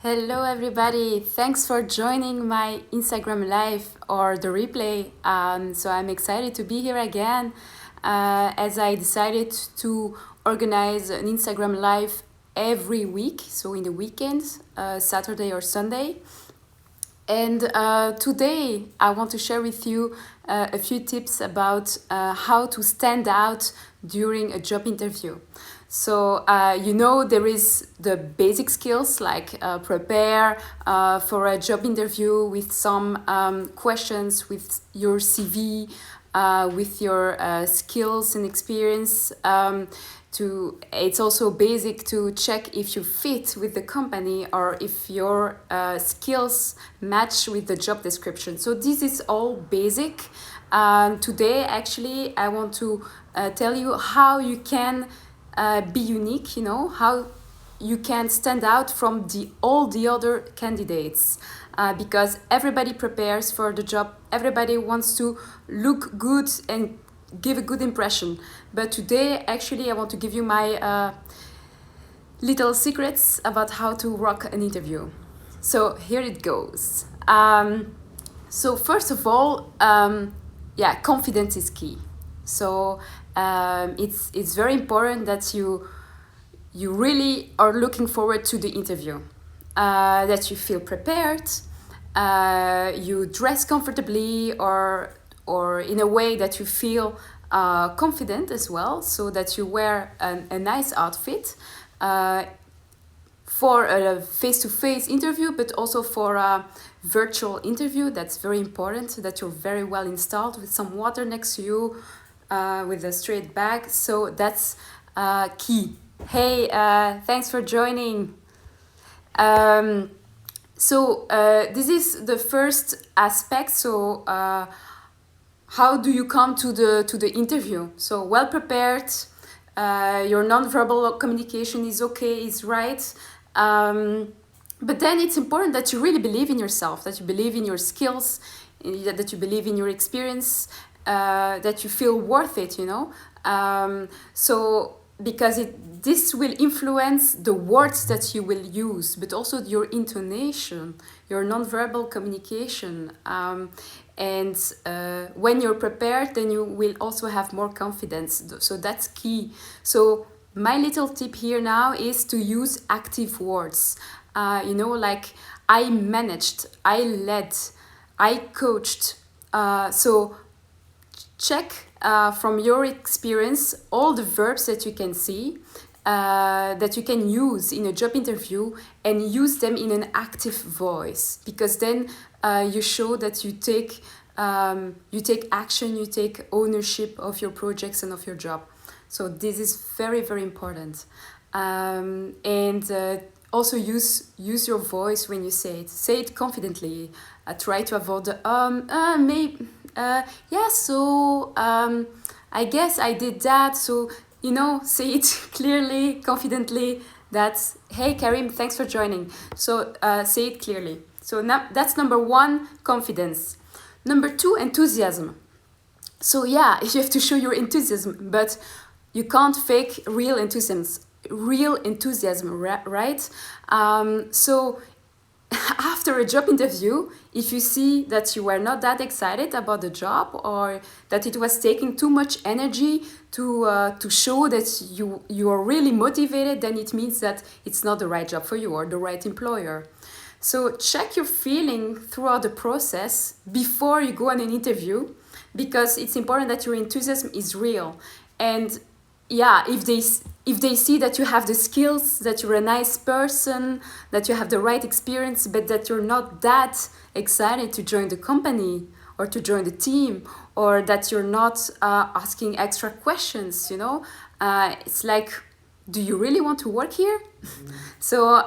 Hello, everybody. Thanks for joining my Instagram live or the replay. So I'm excited to be here again as I decided to organize an Instagram live every week, so in the weekends, Saturday or Sunday. And today I want to share with you a few tips about how to stand out during a job interview. So, there is the basic skills like prepare for a job interview with some questions with your CV, with your skills and experience. It's also basic to check if you fit with the company or if your skills match with the job description. So this is all basic. Today, actually, I want to tell you how you can be unique. How you can stand out from all the other candidates. Because everybody prepares for the job, everybody wants to look good and give a good impression. But today, actually, I want to give you my little secrets about how to rock an interview. So here it goes. So first of all, confidence is key. So it's very important that you really are looking forward to the interview, that you feel prepared, you dress comfortably or in a way that you feel confident as well, so that you wear a nice outfit for a face-to-face interview, but also for a virtual interview. That's very important, that you're very well installed with some water next to you, with a straight bag. So that's key. Hey, thanks for joining. This is the first aspect. So how do you come to the interview? So well prepared, your non-verbal communication is okay, is right. But then it's important that you really believe in yourself, that you believe in your skills, that you believe in your experience, that you feel worth it, because this will influence the words that you will use, but also your intonation, your non-verbal communication. And when you're prepared, then you will also have more confidence. So that's key. So my little tip here now is to use active words. Like I managed, I led, I coached. So check from your experience all the verbs that you can see, that you can use in a job interview, and use them in an active voice, because then you show that you take action, you take ownership of your projects and of your job. So this is very, very important. And also use your voice when you say it. Say it confidently. Try to avoid the maybe. I guess I did that. So, say it clearly, confidently. That's, hey, Karim, thanks for joining. So, say it clearly. So, that's number one, confidence. Number two, enthusiasm. So, yeah, you have to show your enthusiasm, but you can't fake real enthusiasm, right? So, after a job interview, if you see that you were not that excited about the job, or that it was taking too much energy to show that you are really motivated, then it means that it's not the right job for you or the right employer. So check your feeling throughout the process before you go on an interview, because it's important that your enthusiasm is real. And yeah, if they see that you have the skills, that you're a nice person, that you have the right experience, but that you're not that excited to join the company or to join the team, or that you're not asking extra questions, it's like, do you really want to work here? So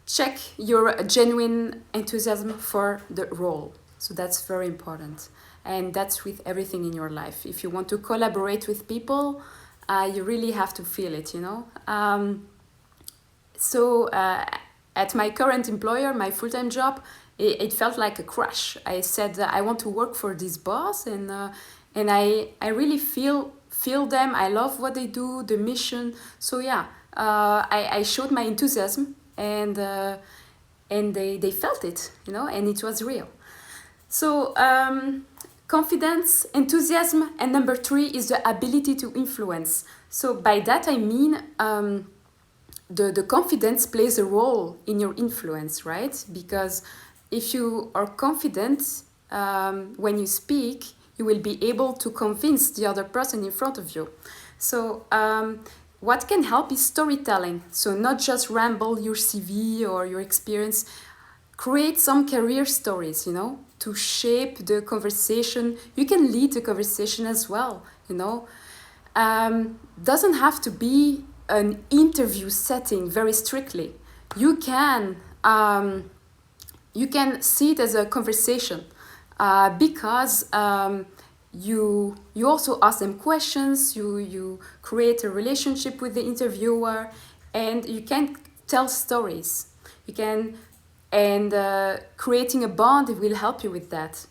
check your genuine enthusiasm for the role. So that's very important. And that's with everything in your life. If you want to collaborate with people, you really have to feel it, At my current employer, my full-time job, it felt like a crush. I said, I want to work for this boss, and I really feel them. I love what they do, the mission. So yeah, I showed my enthusiasm, and they felt it, and it was real. So confidence, enthusiasm, and number 3 is the ability to influence. So by that I mean the confidence plays a role in your influence, right? Because if you are confident when you speak, you will be able to convince the other person in front of you. So what can help is storytelling. So not just ramble your CV or your experience. Create some career stories, to shape the conversation. You can lead the conversation as well, Doesn't have to be an interview setting very strictly. You can see it as a conversation because you also ask them questions. You create a relationship with the interviewer, and you can tell stories. You can and creating a bond will help you with that.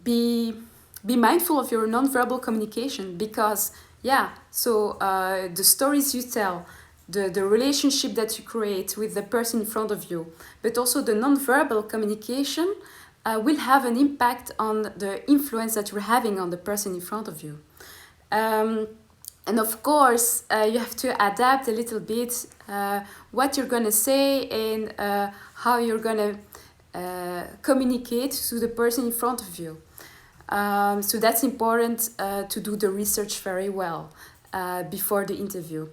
Be mindful of your nonverbal communication because the stories you tell, the relationship that you create with the person in front of you, but also the nonverbal communication will have an impact on the influence that you're having on the person in front of you. And of course, you have to adapt a little bit what you're going to say and how you're going to communicate to the person in front of you. So that's important to do the research very well before the interview.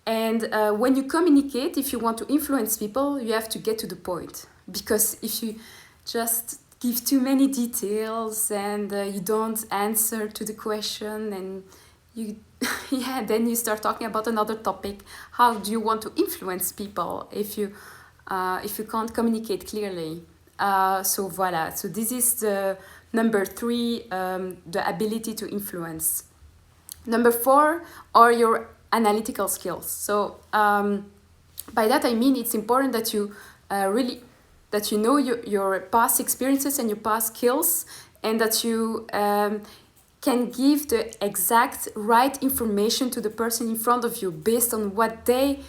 And when you communicate, if you want to influence people, you have to get to the point. Because if you just give too many details and you don't answer to the question and then you start talking about another topic. How do you want to influence people if you can't communicate clearly? So voilà. So this is the number 3, the ability to influence. Number 4 are your analytical skills. So by that I mean it's important that you that you know your past experiences and your past skills, and that you can give the exact right information to the person in front of you based on what they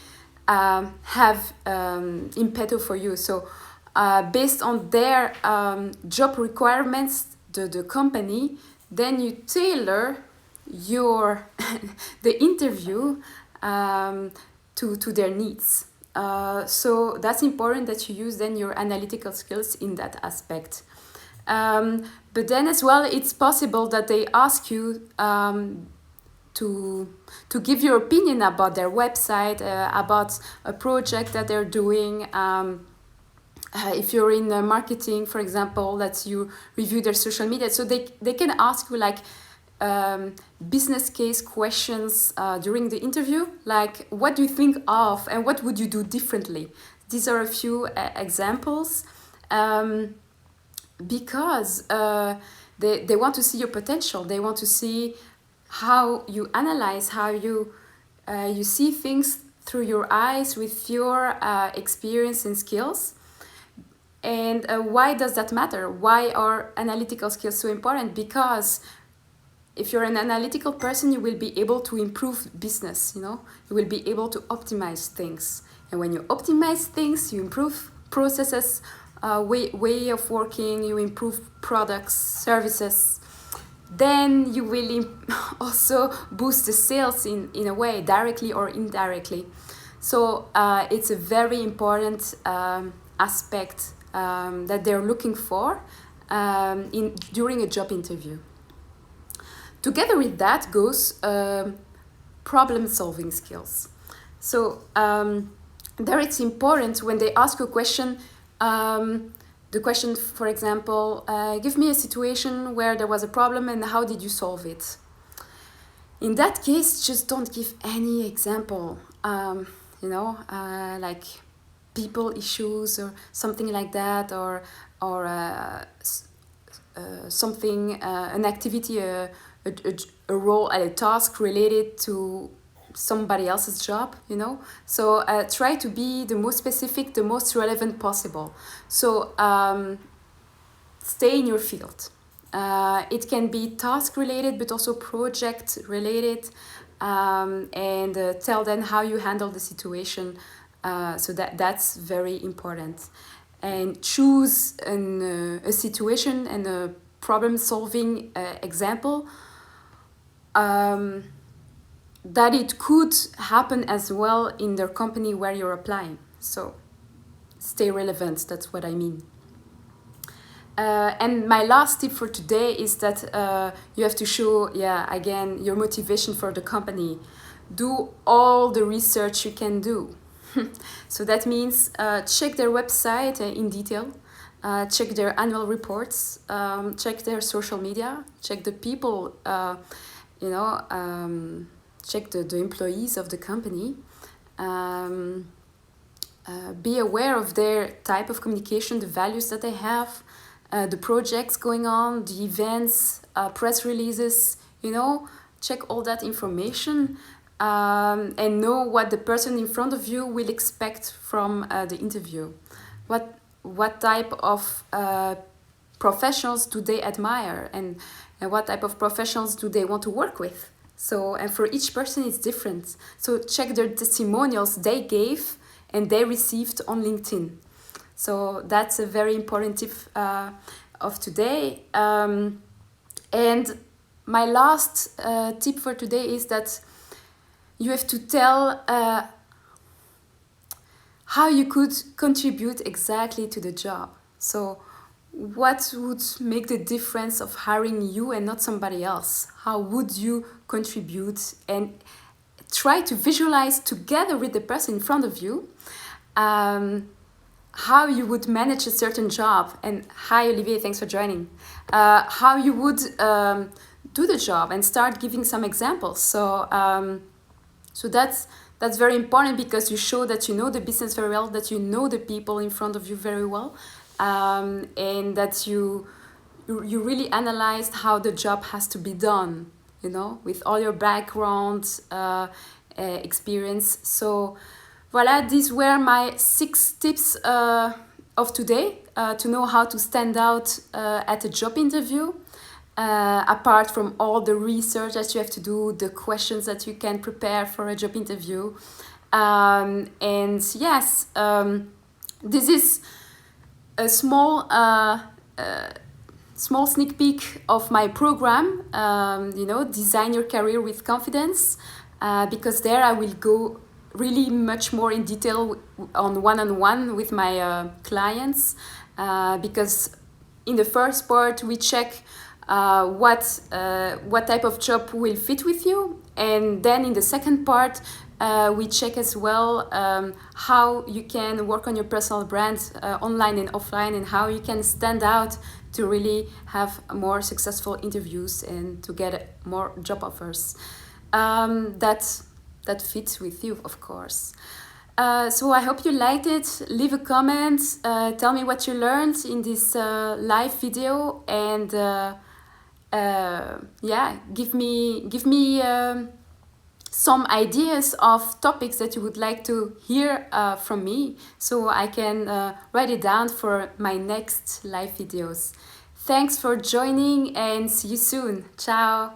have in petto for you. So based on their job requirements, the company, then you tailor your the interview to their needs. So that's important that you use then your analytical skills in that aspect. But then as well, it's possible that they ask you to give your opinion about their website, about a project that they're doing. If you're in marketing, for example, that you review their social media. So they can ask you like business case questions during the interview, like what do you think of and what would you do differently? These are a few examples. Because they want to see your potential. They want to see how you analyze, how you see things through your eyes with your experience and skills. And why does that matter? Why are analytical skills so important? Because if you're an analytical person, you will be able to improve business, You will be able to optimize things. And when you optimize things, you improve processes, way of working, you improve products, services, then you will also boost the sales in a way, directly or indirectly. So it's a very important aspect that they're looking for during a job interview. Together with that goes problem-solving skills. So there it's important when they ask you a question. The question, for example, give me a situation where there was a problem and how did you solve it? In that case, just don't give any example, like people issues or something like that, or something, an activity, a role, a task related to somebody else's job, So try to be the most specific, the most relevant possible. So stay in your field. It can be task related, but also project related, and tell them how you handle the situation So that's very important. And choose a situation and a problem solving example that it could happen as well in the company where you're applying. So stay relevant, that's what I mean. And my last tip for today is that you have to show, again, your motivation for the company. Do all the research you can do. So that means check their website in detail, check their annual reports, check their social media, check the people, check the employees of the company. Be aware of their type of communication, the values that they have, the projects going on, the events, press releases, check all that information and know what the person in front of you will expect from the interview. What type of professionals do they admire, and what type of professionals do they want to work with? So, and for each person it's different. So check their testimonials they gave and they received on LinkedIn. So that's a very important tip of today. And my last tip for today is that you have to tell how you could contribute exactly to the job. So what would make the difference of hiring you and not somebody else? How would you contribute? And try to visualize together with the person in front of you how you would manage a certain job. And hi Olivier, thanks for joining. How you would do the job and start giving some examples. So that's very important, because you show that you know the business very well, that you know the people in front of you very well, and that you really analyzed how the job has to be done, with all your background, experience. So voila, these were my 6 tips of today to know how to stand out at a job interview. Apart from all the research that you have to do, the questions that you can prepare for a job interview. And yes, this is a small sneak peek of my program, Design Your Career with Confidence, because there I will go really much more in detail on one-on-one with my clients, because in the first part we check what type of job will fit with you, and then in the second part we check as well how you can work on your personal brand online and offline, and how you can stand out to really have more successful interviews and to get more job offers that fits with you, of course. So I hope you liked it. Leave a comment, tell me what you learned in this live video, and give me some ideas of topics that you would like to hear from me, so I can write it down for my next live videos. Thanks for joining, and see you soon. Ciao.